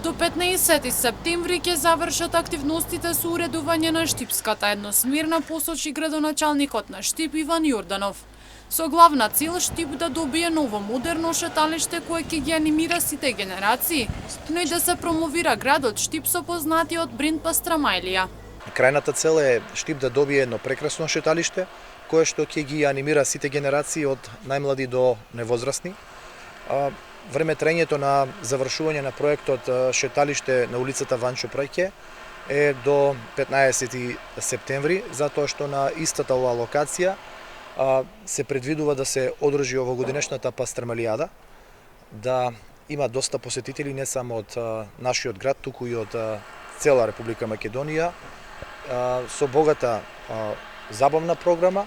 До 15 септември ќе завршат активностите со уредување на Штипската едносмерна, посочи градоначалникот на Штип Иван Јорданов. Со главна цел Штип да добие ново модерно шеталиште кое ќе ги анимира сите генерации, но и да се промовира градот Штип со познатиот бренд Пастрамајлија. Крајната цел е Штип да добие едно прекрасно шеталиште, кое што ќе ги анимира сите генерации од најмлади до невозрастни. Време траењето на завршување на проектот шеталиште на улицата Ванчо Прајке е до 15 септември, затоа што на истата оваа локација се предвидува да се одржи овогодинешната Пастрамалијада, да има доста посетители не само од нашиот град, туку и од цела Република Македонија, со богата забавна програма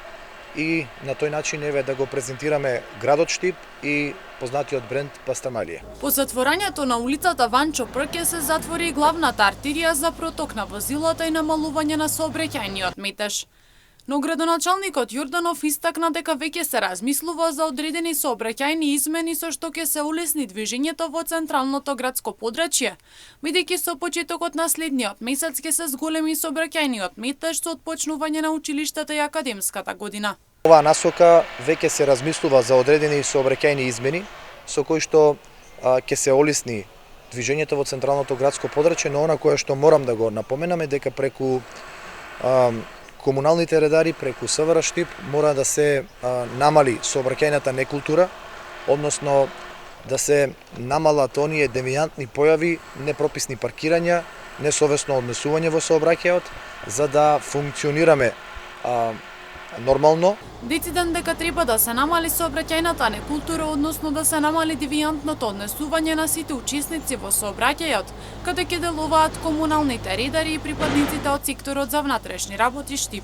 и на тој начин еве да го презентираме градот Штип и познатиот бренд Пастрамалија. По затворањето на улицата Ванчо Прке се затвори и главната артерија за проток на возилата и намалување на сообраќајниот метеж. Но градоначалникот Јорданов истакна дека веќе се размислува за одредени сообраќајни измени со што ќе се улесни движењето во централното градско подрачје, бидејќи со почетокот на следниот месец ќе се зголеми сообраќајниот метеж со отпочнување на училиштата и академската година. Оваа насока веќе се размислува за одредени сообраќајни измени со кои што ќе се олесни движењето во централното градско подрачје, но она кое што морам да го напоменам е дека преку комуналните редари, преку СВР Штип мора да се намали сообраќајната некултура, односно да се намалат оние девијантни појави, непрописни паркирања, несовесно однесување во сообраќајот, за да функционираме нормално. Дециден дека треба да се намали сообраќајната некултура, односно да се намали девијантното однесување на сите учесници во сообраќајот, каде ќе делуваат комуналните редари и припадниците од секторот за внатрешни работи Штип.